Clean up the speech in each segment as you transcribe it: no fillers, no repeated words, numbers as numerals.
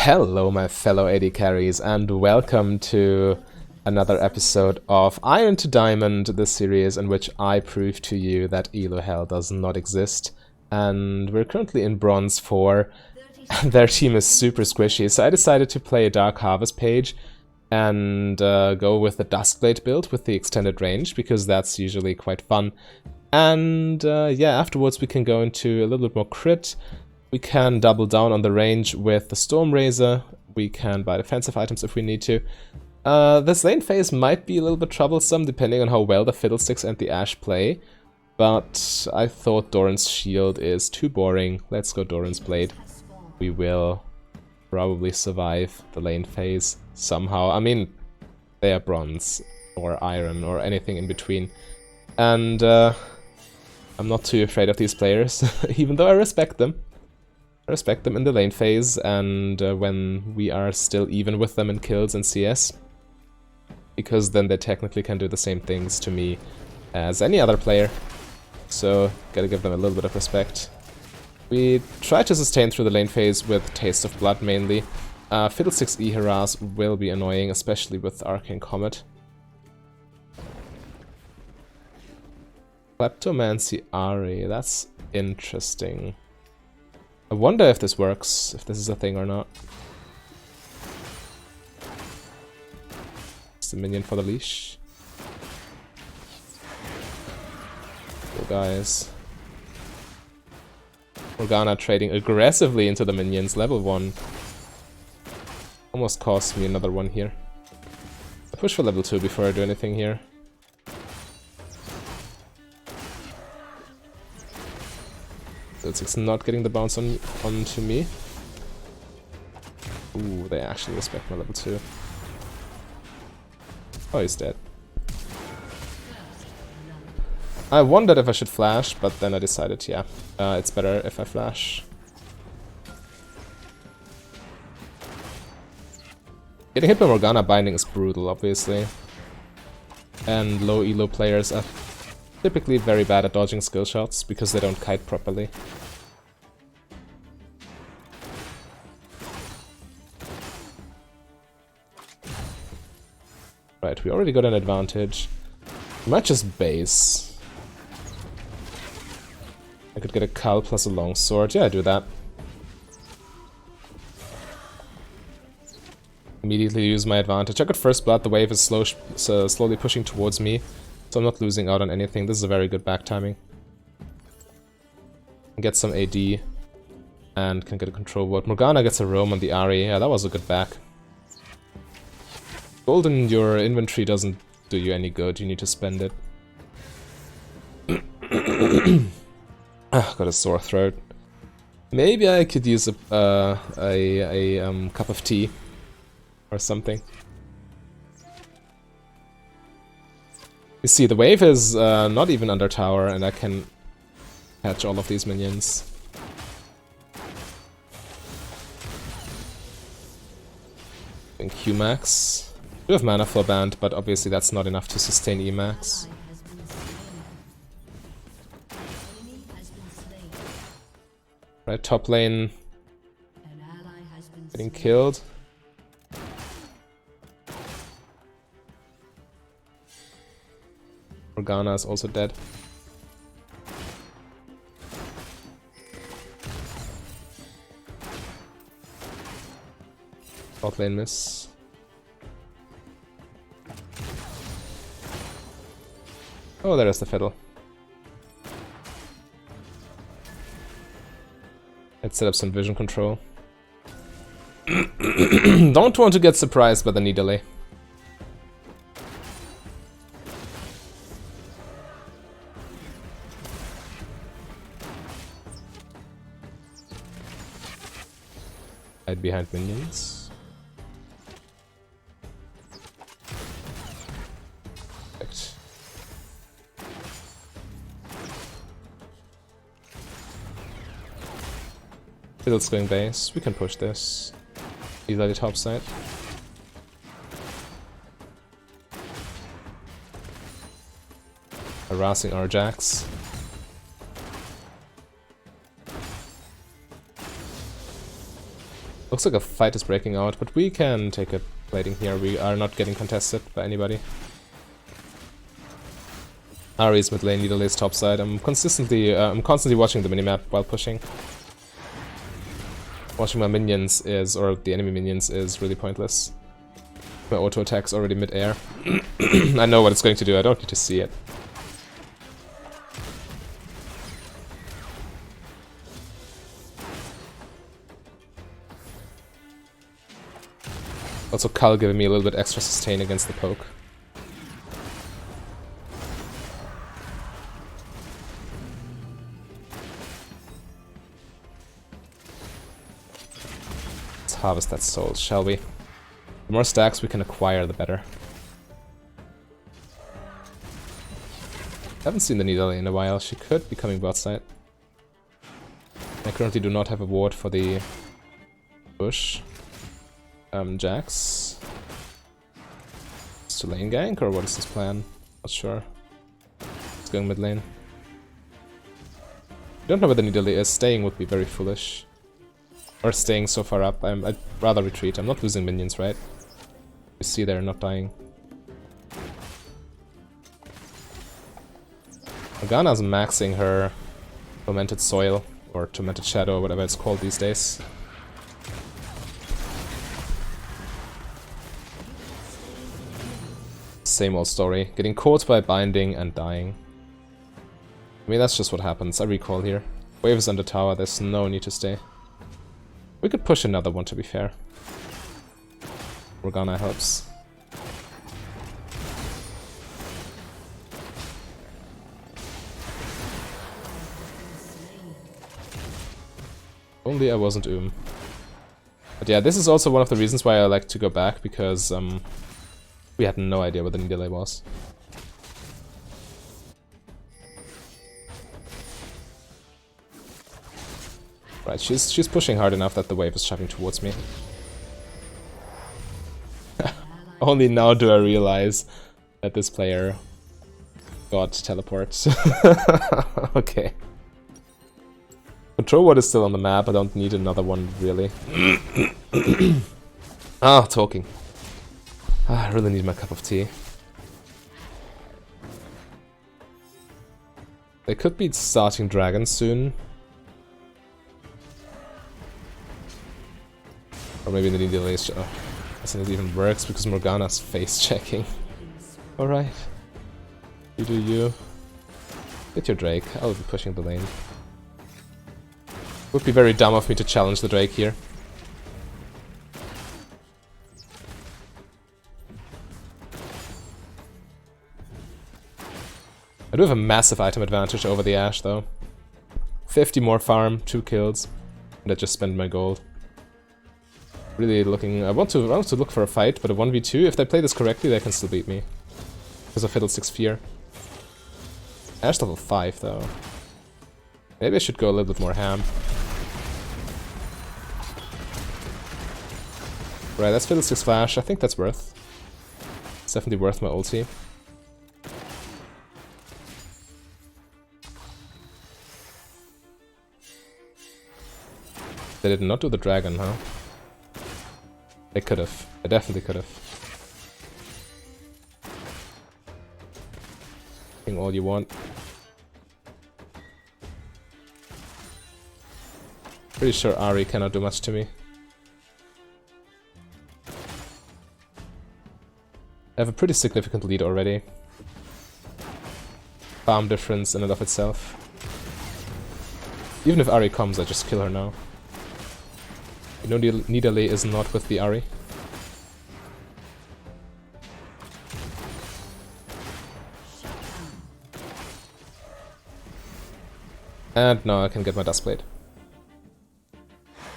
Hello my fellow AD carries and welcome to another episode of Iron to Diamond, the series in which I prove to you that Elo Hell does not exist. And we're currently in Bronze 4, and their team is super squishy, so I decided to play a Dark Harvest page and go with the Duskblade build with the extended range, because that's usually quite fun. And yeah, afterwards we can go into a little bit more crit. We can double down on the range with the Storm Razor. We can buy defensive items if we need to. This lane phase might be a little bit troublesome depending on how well the Fiddlesticks and the Ashe play. But I thought Doran's Shield is too boring. Let's go Doran's Blade. We will probably survive the lane phase somehow. I mean, they are bronze or iron or anything in between. And I'm not too afraid of these players, even though I respect them. I respect them in the lane phase and when we are still even with them in kills and CS. Because then they technically can do the same things to me as any other player. So, gotta give them a little bit of respect. We try to sustain through the lane phase with Taste of Blood mainly. Fiddlesticks E harass will be annoying, especially with Arcane Comet. Kleptomancy Ari, that's interesting. I wonder if this works, if this is a thing or not. It's the minion for the leash. Cool guys. Morgana trading aggressively into the minions, level 1. Almost cost me another one here. I push for level 2 before I do anything here. So it's not getting the bounce onto me. Ooh, they actually respect my level 2. Oh, he's dead. I wondered if I should flash, but then I decided, yeah, it's better if I flash. Getting hit by Morgana binding is brutal, obviously. And low elo players are typically very bad at dodging skill shots because they don't kite properly. Right, we already got an advantage. We might just base. I could get a Cull plus a longsword. Yeah, I do that. Immediately use my advantage. I got first blood, the wave is slowly pushing towards me. So I'm not losing out on anything. This is a very good back timing. Get some AD and can get a control ward. Morgana gets a roam on the Ahri. Yeah, that was a good back. Gold in your inventory doesn't do you any good. You need to spend it. Got a sore throat. Maybe I could use a cup of tea or something. You see, the wave is not even under tower, and I can catch all of these minions. And Q-max. We have mana flow band, but obviously that's not enough to sustain E-max. Right, top lane getting killed. Morgana is also dead. Botlane miss. Oh, there is the fiddle. Let's set up some vision control. Don't want to get surprised by the knee delay. Hide behind minions. Perfect. Fiddle's going base. We can push this. Either the top side. Harassing our jacks. Looks like a fight is breaking out, but we can take a plating here. We are not getting contested by anybody. Ahri's mid lane, Nidalee is top side. I'm constantly watching the minimap while pushing. Watching my minions is, or the enemy minions, is really pointless. My auto attack's already mid-air. I know what it's going to do, I don't need to see it. Also Cull giving me a little bit extra sustain against the poke. Let's harvest that soul, shall we? The more stacks we can acquire, the better. Haven't seen the Nidalee in a while. She could be coming bot side. I currently do not have a ward for the bush. Jax. Is to lane gank, or what is his plan? Not sure. He's going mid lane. Don't know where the Nidalee is. Staying would be very foolish. Or staying so far up. I'd rather retreat. I'm not losing minions, right? You see they're not dying. Morgana's maxing her Tormented Soil, or Tormented Shadow, or whatever it's called these days. Same old story. Getting caught by binding and dying. I mean, that's just what happens. I recall here. Wave is under tower, there's no need to stay. We could push another one, to be fair. Morgana helps. Only I wasn't But yeah, this is also one of the reasons why I like to go back, because we had no idea what the Nidalee was. Right, she's pushing hard enough that the wave is shoving towards me. Only now do I realize that this player got teleports. Okay. Control ward is still on the map, I don't need another one, really. Talking. I really need my cup of tea. They could be starting dragons soon. Or maybe the Nidalee is... Oh, I think it even works because Morgana's face checking. Alright. You do you. Get your Drake, I'll be pushing the lane. Would be very dumb of me to challenge the Drake here. I do have a massive item advantage over the Ashe though. 50 more farm, 2 kills, and I just spent my gold. Really looking... I want to look for a fight, but a 1v2, if they play this correctly, they can still beat me. Because of Fiddlestick's Fear. Ashe level 5 though. Maybe I should go a little bit more ham. Right, that's Fiddlestick's Flash. I think that's worth. It's definitely worth my ulti. They did not do the dragon, huh? They could have. They definitely could have. Ping all you want. Pretty sure Ahri cannot do much to me. I have a pretty significant lead already. Farm difference in and of itself. Even if Ahri comes, I just kill her now. You know, the Nidalee is not with the Ahri. And now I can get my Duskblade.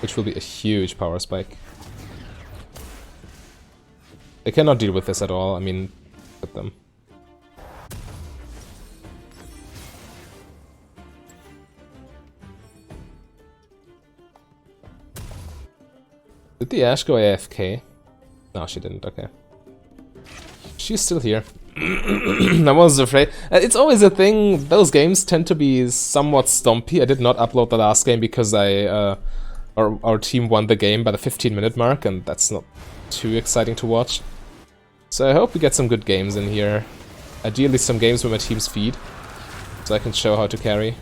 Which will be a huge power spike. They cannot deal with this at all, I mean, with them. Did the Ashe go AFK? No, she didn't, okay. She's still here. I was afraid. It's always a thing, those games tend to be somewhat stompy. I did not upload the last game because I our team won the game by the 15-minute mark, and that's not too exciting to watch. So I hope we get some good games in here. Ideally some games where my teams feed, so I can show how to carry.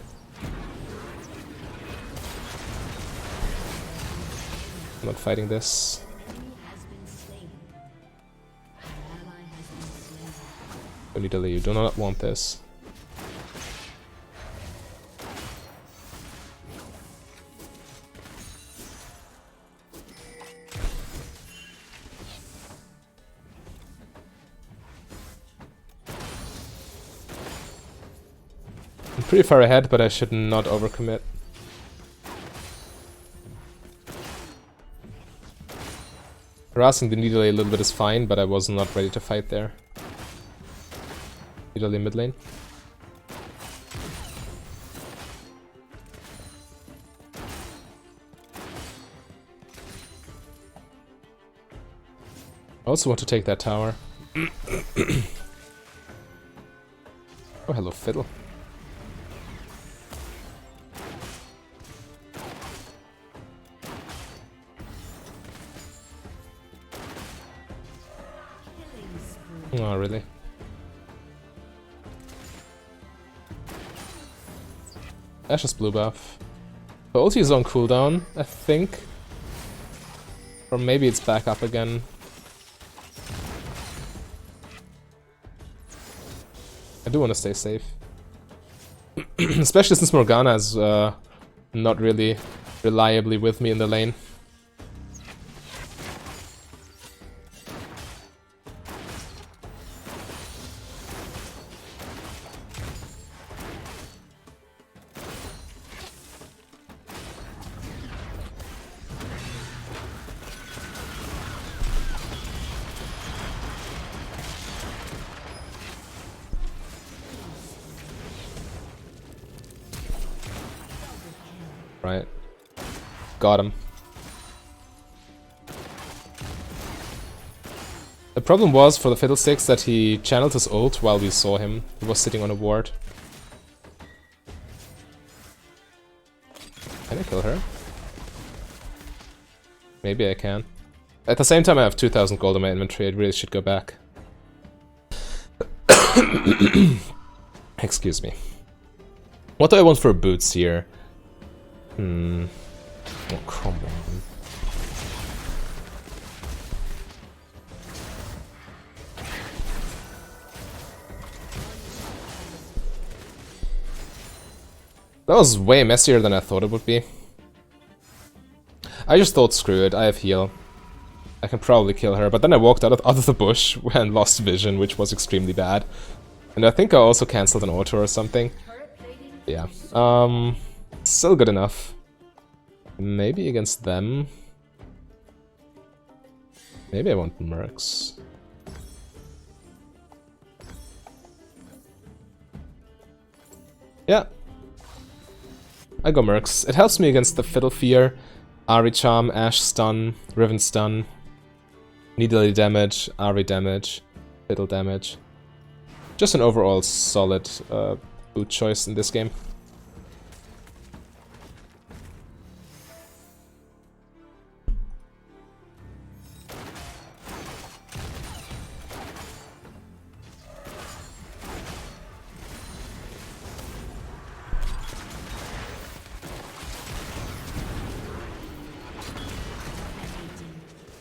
I'm not fighting this. You do not want this. I'm pretty far ahead, but I should not overcommit. Harassing the Nidalee a little bit is fine, but I was not ready to fight there. Nidalee mid lane. I also want to take that tower. Oh, hello, Fiddle. Oh, really? Ashe's blue buff. The ulti is on cooldown, I think. Or maybe it's back up again. I do want to stay safe. Especially since Morgana is not really reliably with me in the lane. Right. Got him. The problem was for the Fiddlesticks that he channeled his ult while we saw him. He was sitting on a ward. Can I kill her? Maybe I can. At the same time I have 2000 gold in my inventory, I really should go back. Excuse me. What do I want for boots here? Oh, come on. That was way messier than I thought it would be. I just thought, screw it, I have heal. I can probably kill her, but then I walked out of the bush and lost vision, which was extremely bad. And I think I also cancelled an auto or something. Yeah. Still good enough. Maybe against them. Maybe I want Mercs. Yeah. I go Mercs. It helps me against the Fiddle Fear, Ahri Charm, Ashe Stun, Riven Stun, Nidalee damage, Ahri damage, Fiddle damage. Just an overall solid boot choice in this game.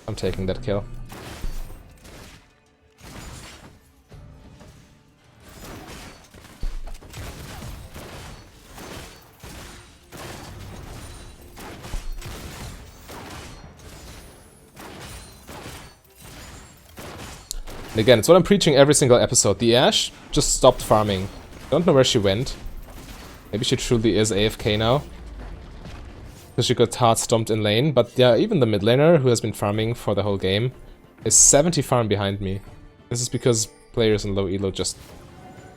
I'm taking that kill. And again, it's what I'm preaching every single episode. The Ashe just stopped farming. Don't know where she went. Maybe she truly is AFK now. Because she got hard stomped in lane, but yeah, even the mid laner, who has been farming for the whole game, is 70 farm behind me. This is because players in low elo just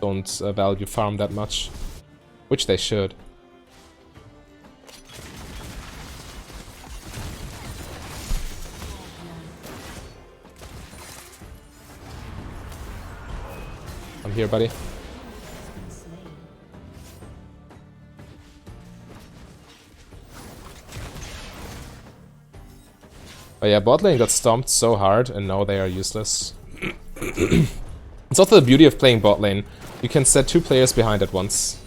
don't value farm that much. Which they should. I'm here, buddy. But yeah, Botlane got stomped so hard, and now they are useless. It's also the beauty of playing Botlane. You can set 2 players behind at once.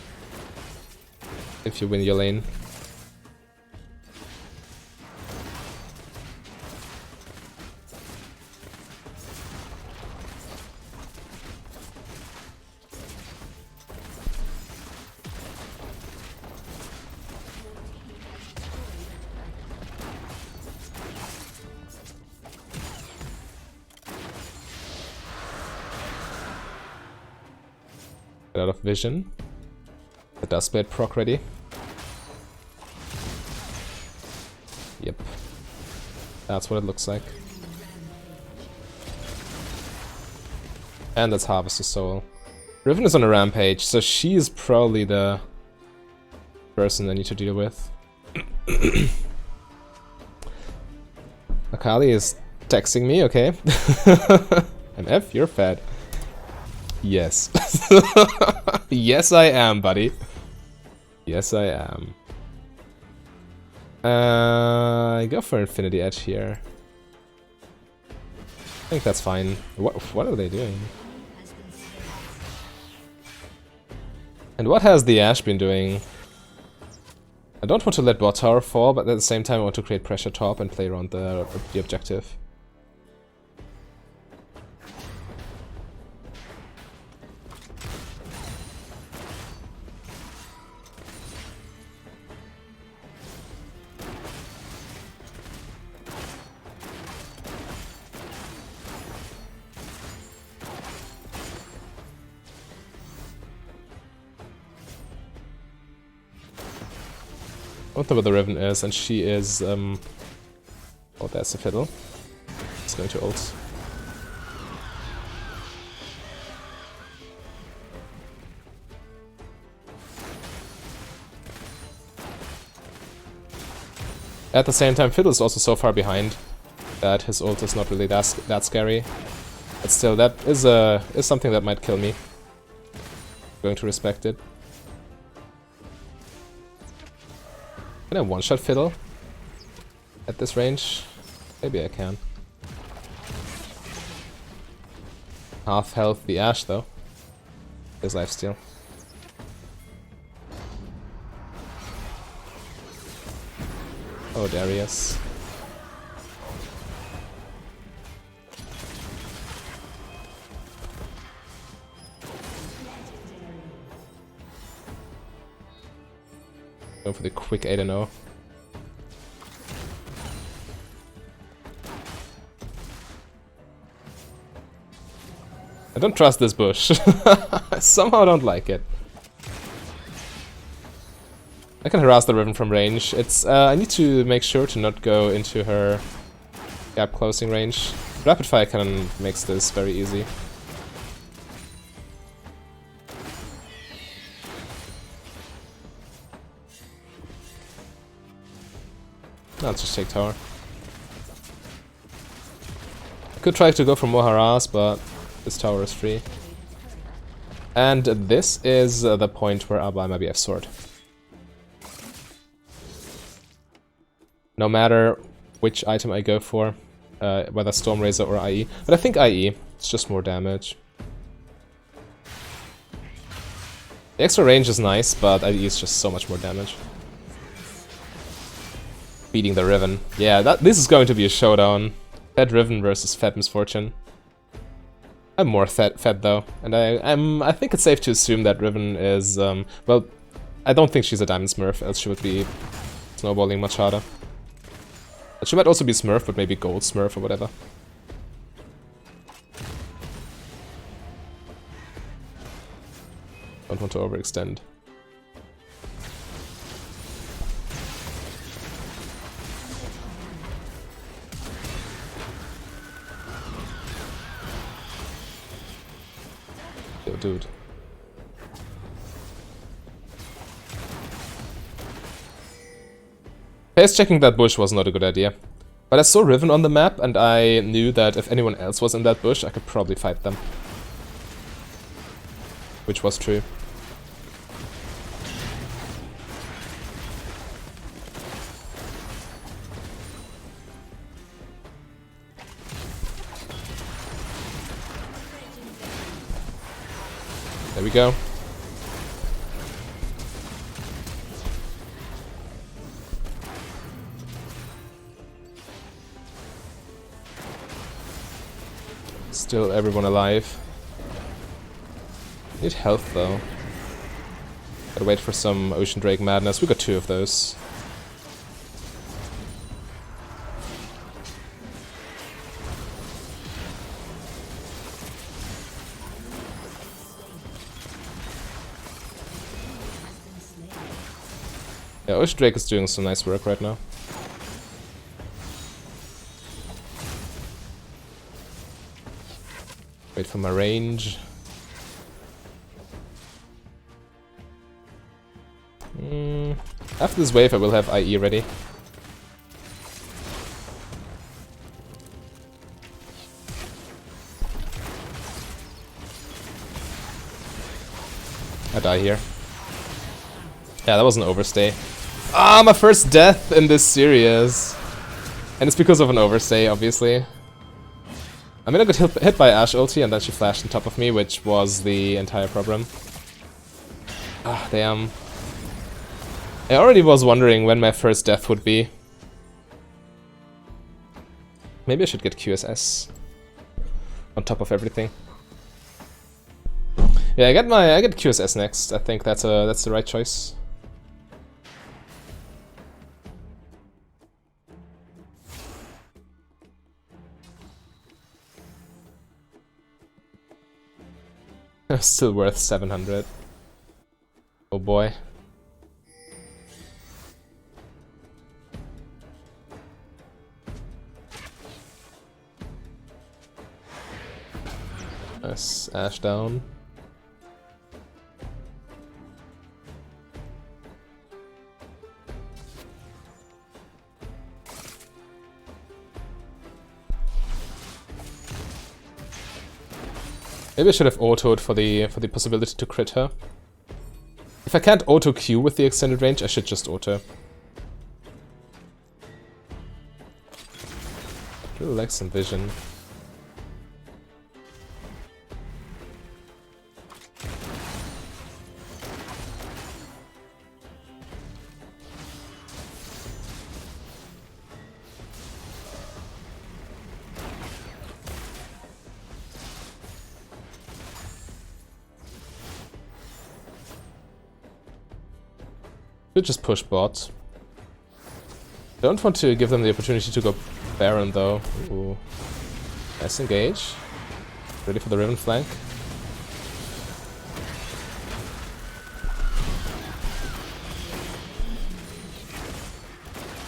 If you win your lane. Out of vision. The Duskblade proc ready. Yep. That's what it looks like. And let's harvest the soul. Riven is on a rampage, so she is probably the person I need to deal with. Akali is texting me, okay. MF, you're fat. Yes. Yes, I am, buddy. Yes, I am. I go for Infinity Edge here. I think that's fine. What are they doing? And what has the Ashe been doing? I don't want to let bot tower fall, but at the same time I want to create pressure top and play around the objective. I don't know where the Riven is, and she is, oh, there's the fiddle. It's going to ult. At the same time, Fiddle is also so far behind that his ult is not really that scary. But still, that is something that might kill me. I'm going to respect it. Can I one-shot Fiddle at this range? Maybe I can. Half health the Ashe though. His lifesteal. Oh, Darius. Going for the quick 8-0. I don't trust this bush. I somehow don't like it. I can harass the Riven from range. It's I need to make sure to not go into her gap closing range. Rapid fire cannon makes this very easy. Let's just take tower. I could try to go for more harass, but this tower is free. And this is the point where I'll buy my BF sword. No matter which item I go for, whether Storm Razor or IE. But I think IE, it's just more damage. The extra range is nice, but IE is just so much more damage. Beating the Riven. Yeah, this is going to be a showdown. Fed Riven versus Fed Misfortune. I'm more fed though, and I think it's safe to assume that Riven is well, I don't think she's a Diamond Smurf, else she would be snowballing much harder. But she might also be Smurf, but maybe Gold Smurf or whatever. Don't want to overextend. Yo, dude. Phase checking that bush was not a good idea. But I saw Riven on the map and I knew that if anyone else was in that bush, I could probably fight them. Which was true. There we go. Still everyone alive. Need health though. Gotta wait for some Ocean Drake madness. We got 2 of those. Yeah, Ocean Drake is doing some nice work right now. Wait for my range. After this wave I will have IE ready. I die here. Yeah, that was an overstay. Ah, my first death in this series. And it's because of an overstay, obviously. I mean, I got hit by Ashe ulti and then she flashed on top of me, which was the entire problem. Ah, damn. I already was wondering when my first death would be. Maybe I should get QSS on top of everything. Yeah, I get QSS next. I think that's the right choice. Still worth 700. Oh boy. Nice. Ashe down. Maybe I should have autoed for the possibility to crit her. If I can't auto Q with the extended range, I should just auto. Really like some vision. Should just push bot. Don't want to give them the opportunity to go Baron though. Ooh. Nice engage. Ready for the Riven flank.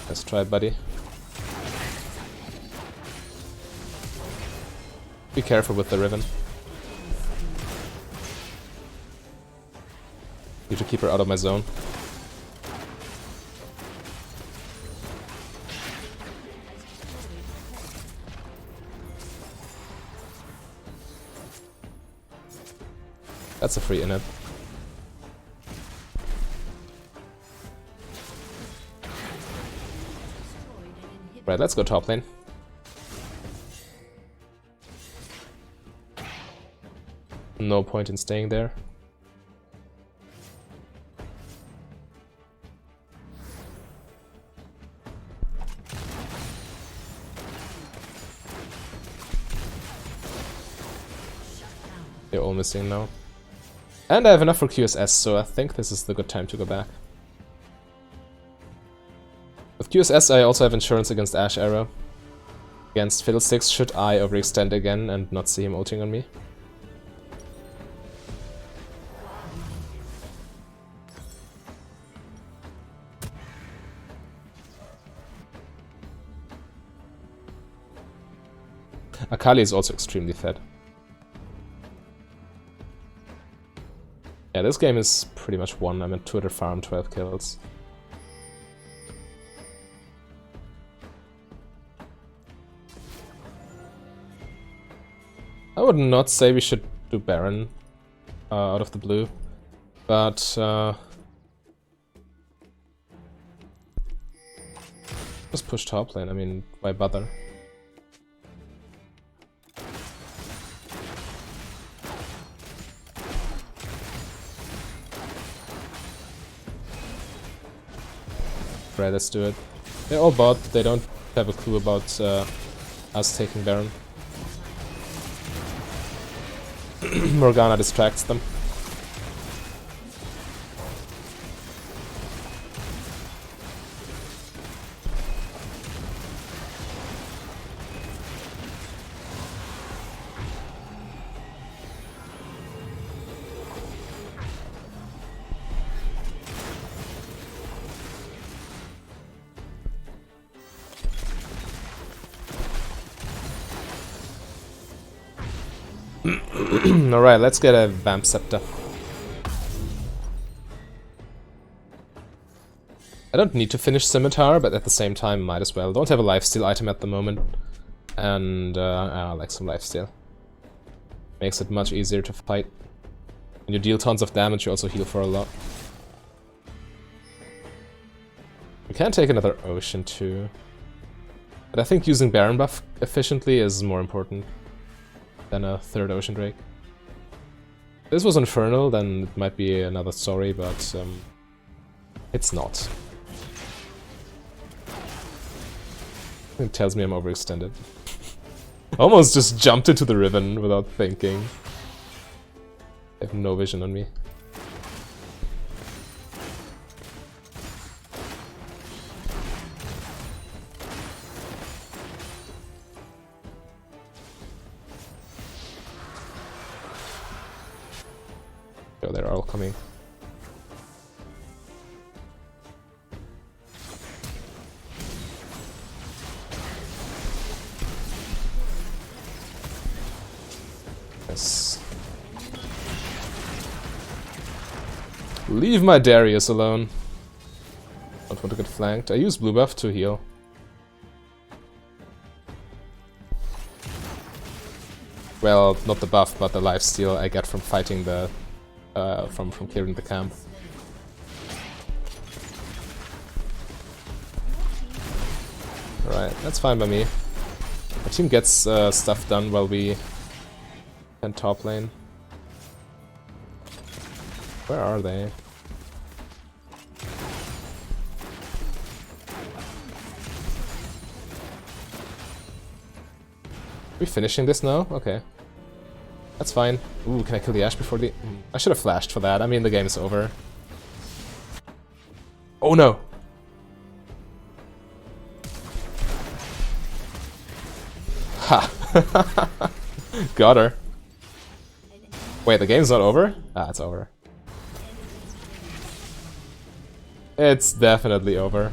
Let's try, buddy. Be careful with the Riven. Need to keep her out of my zone. That's a free inhib. Right, let's go top lane. No point in staying there. They're all missing now. And I have enough for QSS, so I think this is the good time to go back. With QSS I also have insurance against Ashe Arrow. Against Fiddlesticks should I overextend again and not see him ulting on me. Akali is also extremely fed. Yeah, this game is pretty much won. I'm at Twitter farm, 12 kills. I would not say we should do Baron out of the blue, but just push top lane. I mean, why bother? Right, let's do it. They're all bot, they don't have a clue about us taking Baron. Morgana distracts them. Alright, let's get a Vamp Scepter. I don't need to finish Scimitar, but at the same time might as well. Don't have a lifesteal item at the moment. And I like some lifesteal. Makes it much easier to fight. When you deal tons of damage, you also heal for a lot. We can take another Ocean too. But I think using Baron buff efficiently is more important than a third Ocean Drake. If this was Infernal, then it might be another story, but it's not. It tells me I'm overextended. Almost just jumped into the Riven without thinking. They have no vision on me. Oh, they're all coming. Yes. Leave my Darius alone. Don't want to get flanked. I use blue buff to heal. Well, not the buff, but the lifesteal I get from fighting the from clearing the camp. Alright, that's fine by me. Our team gets stuff done while we can top lane. Where are they? Are we finishing this now? Okay. That's fine. Ooh, can I kill the Ashe before the... I should have flashed for that. I mean, the game is over. Oh no! Ha! Got her. Wait, the game's not over? Ah, it's over. It's definitely over.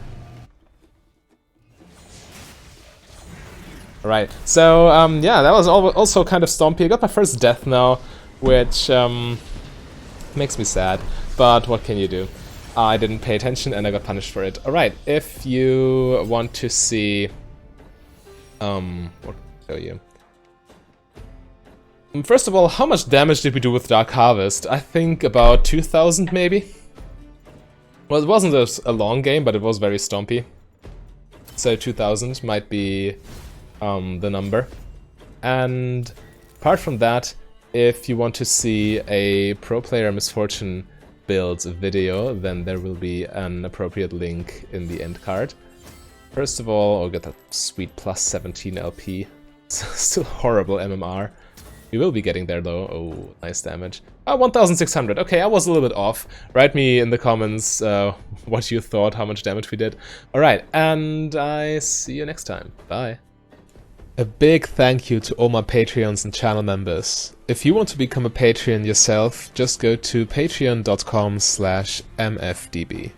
Right, so yeah, that was also kind of stompy. I got my first death now, which makes me sad, but what can you do? I didn't pay attention and I got punished for it. Alright, if you want to see... what can I show you? First of all, how much damage did we do with Dark Harvest? I think about 2000 maybe? Well, it wasn't a long game, but it was very stompy. So 2000 might be... the number. And apart from that, if you want to see a pro player Misfortune build video, then there will be an appropriate link in the end card. First of all, I'll get that sweet plus 17 LP. Still horrible MMR. We will be getting there though. Oh, nice damage. 1600. Okay, I was a little bit off. Write me in the comments what you thought, how much damage we did. Alright, and I see you next time. Bye. A big thank you to all my Patreons and channel members. If you want to become a Patreon yourself, just go to patreon.com/mfdb.